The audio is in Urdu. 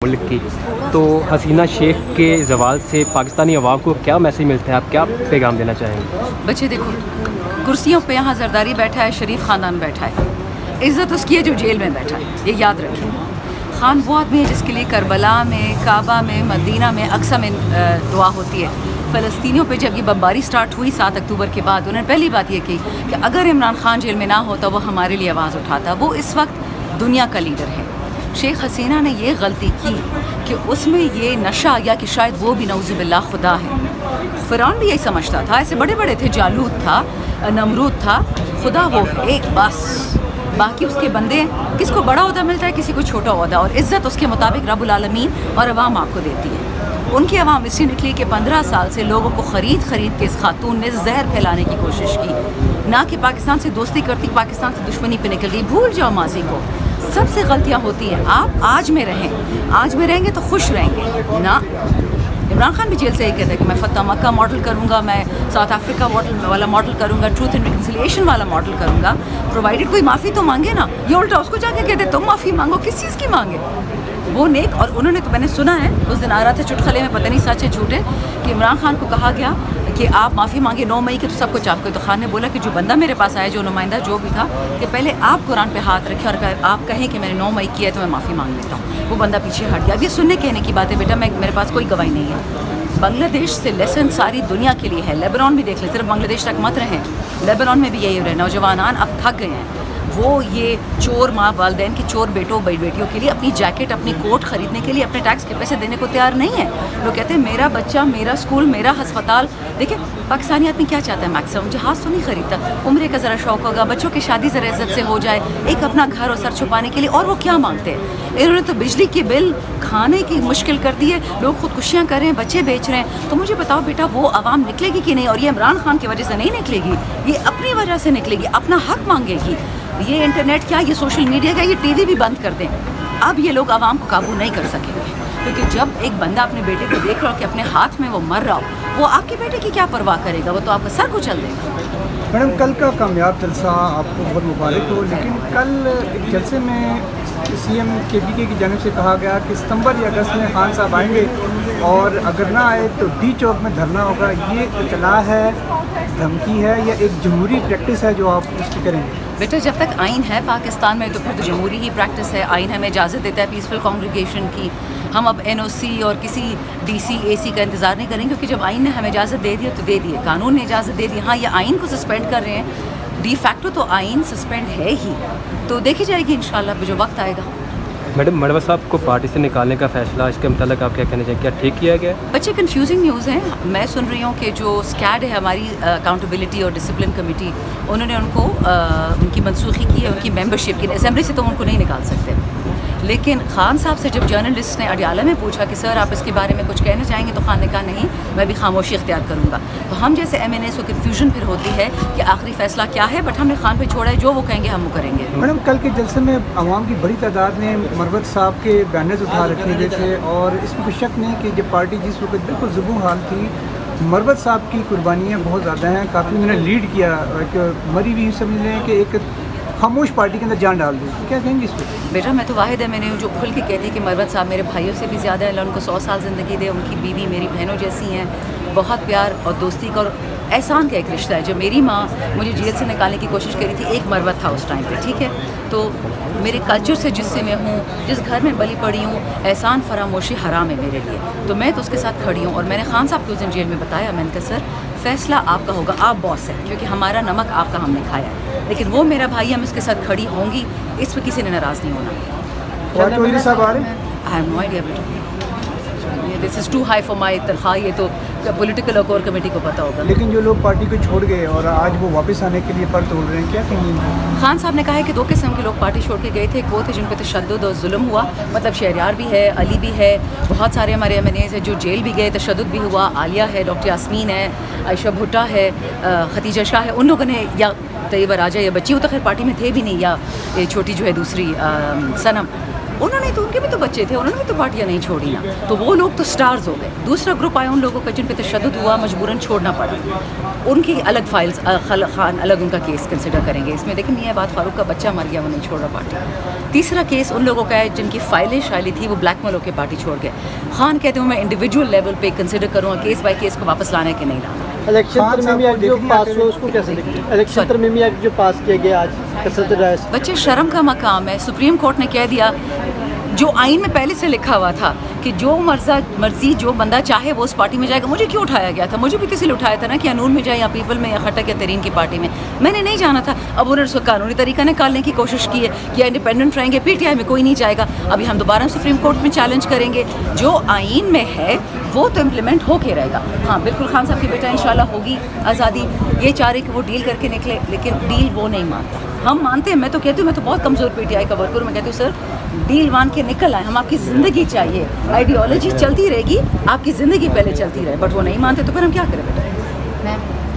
ملک کی، تو حسینہ شیخ کے زوال سے پاکستانی عوام کو کیا میسیج ملتا ہے؟ آپ کیا پیغام دینا چاہیں گے؟ بچے دیکھو، کرسیوں پہ یہاں زرداری بیٹھا ہے، شریف خاندان بیٹھا ہے، عزت اس کی ہے جو جیل میں بیٹھا ہے، یہ یاد رکھیں۔ خان وہ آدمی ہے جس کے لیے کربلا میں، کعبہ میں، مدینہ میں اقصی میں دعا ہوتی ہے۔ فلسطینیوں پہ جب یہ بمباری سٹارٹ ہوئی 7 اکتوبر کے بعد، انہوں نے پہلی بات یہ کی کہ اگر عمران خان جیل میں نہ ہوتا وہ ہمارے لیے آواز اٹھاتا۔ وہ اس وقت دنیا کا لیڈر ہے۔ شیخ حسینہ نے یہ غلطی کی کہ اس میں یہ نشہ یا کہ شاید وہ بھی نعوذ باللہ خدا ہے۔ فرعون بھی یہی سمجھتا تھا، ایسے بڑے بڑے تھے، جالوت تھا، نمرود تھا، خدا وہ ایک بس، باقی اس کے بندے ہیں۔ کس کو بڑا عہدہ ملتا ہے، کسی کو چھوٹا عہدہ، اور عزت اس کے مطابق رب العالمین اور عوام آپ کو دیتی ہے۔ ان کی عوام اسی نکلی کہ 15 سال سے لوگوں کو خرید کے اس خاتون نے زہر پھیلانے کی کوشش کی، نہ کہ پاکستان سے دوستی کرتی، پاکستان سے دشمنی پہ نکل گئی۔ بھول جاؤ ماضی کو، سب سے غلطیاں ہوتی ہیں۔ آپ آج میں رہیں، آج میں رہیں گے تو خوش رہیں گے نا۔ عمران خان بھی جیل سے یہ کہتا ہے کہ میں فتح مکہ ماڈل کروں گا، میں ساؤتھ افریقہ والا ماڈل کروں گا، ٹروتھ اینڈ ریکنسیلیشن والا ماڈل کروں گا، پرووائڈڈ کوئی معافی تو مانگے نا۔ یہ الٹا اس کو جا کے کہتے تم معافی مانگو، کس چیز کی مانگے؟ وہ نیک، اور انہوں نے تو میں نے سنا ہے، اس دن آ رہا تھا چٹخلے میں، پتہ نہیں سچ ہے جھوٹ ہے، کہ عمران خان کو کہا گیا کہ آپ معافی مانگے 9 مئی کے تو سب کچھ آپ کو۔ تو خان نے بولا کہ جو بندہ میرے پاس آیا، جو نمائندہ جو بھی تھا، کہ پہلے آپ قرآن پہ ہاتھ رکھیں اور آپ کہیں کہ میں نے 9 مئی کیا ہے تو میں معافی مانگ لیتا ہوں۔ وہ بندہ پیچھے ہٹ گیا۔ اب یہ سننے کہنے کی بات ہے بیٹا، میرے پاس کوئی گواہی نہیں ہے۔ بنگلہ دیش سے لیسن ساری دنیا کے لیے ہے۔ لیبنان بھی دیکھ لیں، صرف بنگلہ دیش تک مت رہیں، لیبنان میں بھی یہی ہو رہا ہے۔ نوجوانان اب تھک گئے ہیں، وہ یہ چور ماں والدین کے چور بیٹوں بیٹیوں کے لیے اپنی جیکٹ، اپنی کوٹ خریدنے کے لیے اپنے ٹیکس کے پیسے دینے کو تیار نہیں ہے۔ لوگ کہتے ہیں میرا بچہ، میرا اسکول، میرا ہسپتال۔ دیکھیں پاکستانی آدمی کیا چاہتا ہے، میکسیمم جہاز تو نہیں خریدتا، عمرے کا ذرا شوق ہوگا، بچوں کی شادی ذرا عزت سے ہو جائے، ایک اپنا گھر اور سر چھپانے کے لیے۔ اور وہ کیا مانگتے ہیں؟ انہوں نے تو بجلی کی بل، کھانے کی مشکل کر دی ہے، لوگ خودکشیاں کر رہے ہیں، بچے بیچ رہے ہیں۔ تو مجھے بتاؤ بیٹا، وہ عوام نکلے گی کہ نہیں؟ اور یہ عمران خان کی وجہ سے نہیں نکلے گی، یہ اپنی وجہ سے نکلے گی، اپنا حق مانگے گی۔ یہ انٹرنیٹ کیا، یہ سوشل میڈیا کیا، یہ ٹی وی بھی بند کر دیں، اب یہ لوگ عوام کو قابو نہیں کر سکیں گے۔ کیونکہ جب ایک بندہ اپنے بیٹے کو دیکھ رہا ہو کہ اپنے ہاتھ میں وہ مر رہا ہو، وہ آپ کے بیٹے کی کیا پرواہ کرے گا؟ وہ تو آپ کا سر کچل دے گا۔ میڈم کل کا کامیاب جلسہ آپ کو بہت مبارک ہو، لیکن کل ایک جلسے میں سی ایم کے پی کے کی جانب سے کہا گیا کہ ستمبر یا اگست میں خان صاحب آئیں گے اور اگر نہ آئے تو ڈی چوک میں دھرنا ہوگا۔ یہ اطلاع ہے، دھمکی ہے، یا ایک جمہوری پریکٹس ہے جو آپ اس کی کریں گے؟ بیٹا جب تک آئین ہے پاکستان میں تو پھر تو جمہوری ہی پریکٹس ہے۔ آئین ہمیں اجازت دیتا ہے پیسفل کانگریگیشن کی۔ ہم اب این او سی اور کسی ڈی سی اے سی کا انتظار نہیں کریں گے، کیونکہ جب آئین نے ہمیں اجازت دے دی تو دے دی ہے، قانون نے اجازت دے دی۔ ہاں یہ آئین کو سسپینڈ کر رہے ہیں، ڈی فیکٹو تو آئین سسپینڈ ہے ہی، تو دیکھی جائے گی انشاءاللہ جو وقت آئے گا۔ میڈم مروا صاحب کو پارٹی سے نکالنے کا فیصلہ، اس کے متعلق آپ کیا کہنا چاہیں؟ کیا ٹھیک کیا گیا؟ بچے کنفیوزنگ نیوز ہیں۔ میں سن رہی ہوں کہ جو اسکیڈ ہے ہماری اکاؤنٹیبلٹی اور ڈسپلن کمیٹی، انہوں نے ان کو ان کی منسوخی کی ہے، ان کی ممبرشپ کی۔ اسمبلی سے تو ان کو نہیں نکال سکتے، لیکن خان صاحب سے جب جرنلسٹ نے اڈیالہ میں پوچھا کہ سر آپ اس کے بارے میں کچھ کہنا چاہیں گے، تو خان نے کہا نہیں، میں بھی خاموشی اختیار کروں گا۔ تو ہم جیسے ایم این اے کو کنفیوژن پھر ہوتی ہے کہ آخری فیصلہ کیا ہے، بٹ ہم نے خان پہ چھوڑا ہے، جو وہ کہیں گے ہم وہ کریں گے۔ میڈم کل کے جلسے میں عوام کی بڑی تعداد نے مروت صاحب کے بینرز اٹھا رکھے گئے تھے، اور اس میں کوئی شک نہیں کہ جب پارٹی جس وقت بالکل زبوں حال تھی، مروت صاحب کی قربانیاں بہت زیادہ ہیں، کافی میں نے لیڈ کیا، کہ مری بھی سمجھ لیں کہ ایک خاموش پارٹی کے اندر جان ڈال دی۔ کیا کہیں گے اس پہ؟ بیٹا میں تو واحد ہے، میں نے جو کھل کے کہتی کہ مروت صاحب میرے بھائیوں سے بھی زیادہ ہے، اللہ ان کو 100 سال زندگی دے، ان کی بیوی میری بہنوں جیسی ہیں، بہت پیار اور دوستی کا اور احسان کا ایک رشتہ ہے۔ جب میری ماں مجھے جیل سے نکالنے کی کوشش کری تھی، ایک مروت تھا اس ٹائم پہ، ٹھیک ہے، تو میرے کلچر سے جس سے میں ہوں، جس گھر میں بلی پڑی ہوں، احسان فراموشی حرام ہے میرے لیے، تو میں تو اس کے ساتھ کھڑی ہوں۔ اور میں نے خان صاحب کو اس دن جیل میں بتایا، میں نے کہا سر فیصلہ آپ کا ہوگا، آپ باس ہیں، کیونکہ ہمارا نمک آپ کا ہم نے کھایا ہے، لیکن وہ میرا بھائی، ہم اس کے ساتھ کھڑی ہوں گی، اس پہ کسی نے ناراض نہیں ہونا۔ چودھری صاحب آ رہے ہیں؟ آئی ہیو نو آئیڈیا بیٹا، this is too high for my تنخواہ، یہ تو پولیٹیکل اور کور کمیٹی کو پتہ ہوگا۔ لیکن جو لوگ پارٹی کو چھوڑ گئے اور آج وہ واپس آنے کے لیے پر توڑ رہے ہیں، کیا کہیں گے؟ خان صاحب نے کہا ہے کہ 2 قسم کے لوگ پارٹی چھوڑ کے گئے تھے، ایک وہ تھے جن پہ تشدد اور ظلم ہوا، مطلب شہریار بھی ہے، علی بھی ہے، بہت سارے ہمارے ایم این ایز ہیں جو جیل بھی گئے، تشدد بھی ہوا، عالیہ ہے، ڈاکٹر یاسمین ہے، عائشہ بھٹا ہے، ختیجہ شاہ ہے، ان لوگوں نے، یا طیبہ راجہ یا بچی، وہ تو خیر پارٹی میں تھے بھی نہیں، یا یہ چھوٹی جو ہے دوسری صنم، انہوں نے تو, ان کے بھی تو بچے تھے, انہوں نے بھی تو پارٹیاں نہیں چھوڑی نا, تو وہ لوگ تو سٹارز ہو گئے. دوسرا گروپ آیا ان لوگوں کا جن پہ تشدد ہوا, مجبوراً چھوڑنا پڑا, ان کی الگ فائلز, خان الگ ان کا کیس کنسیڈر کریں گے. اس میں دیکھیں میاں بات فاروق کا بچہ مر گیا, وہ نہیں چھوڑ رہا پارٹی. تیسرا کیس ان لوگوں کا ہے جن کی فائلیں شائلیں تھی, وہ بلیک میل ہو کے پارٹی چھوڑ گئے. خان کہتے ہیں میں انڈیویجول لیول پہ کنسیڈر کروں گا کیس بائی کیس کو واپس لانے کے نہیں لانا. الیکشن ترمیمی ایکٹ جو پاس ہوا اس کو کیسے دیکھتے ہیں؟ الیکشن ترمیمی ایکٹ جو پاس کیا گیا آج کثرت رائے سے, بچے شرم کا مقام ہے. سپریم کورٹ نے کہہ دیا جو آئین میں پہلے سے لکھا ہوا تھا کہ جو مرضی جو بندہ چاہے وہ اس پارٹی میں جائے گا. مجھے کیوں اٹھایا گیا تھا؟ مجھے بھی کسی نے اٹھایا تھا نا کہ انون میں جائے یا پیپل میں یا خٹک یا ترین کی پارٹی میں. میں نے نہیں جانا تھا. اب انہوں نے اس کو قانونی طریقہ نکالنے کی کوشش کی ہے کہ انڈیپینڈنٹ رہیں گے, پی ٹی آئی میں کوئی نہیں جائے گا. ابھی ہم دوبارہ سپریم کورٹ میں چیلنج کریں گے. جو آئین میں ہے وہ تو امپلیمنٹ ہو کے رہے گا. ہاں بالکل خان صاحب کی بیٹا انشاءاللہ ہوگی آزادی. یہ چاہ رہے کہ وہ ڈیل کر کے نکلے, لیکن ڈیل وہ نہیں مانتا. ہم مانتے ہیں. میں تو کہتی ہوں, میں تو بہت کمزور پی ٹی آئی کا ورکر ہوں. میں کہتی ہوں سر ڈیل مان کے نکل آئے. ہم آپ کی زندگی چاہیے, آئیڈیالوجی چلتی رہے گی, آپ کی زندگی پہلے چلتی رہے. بٹ وہ نہیں مانتے تو پھر ہم کیا کریں بیٹا.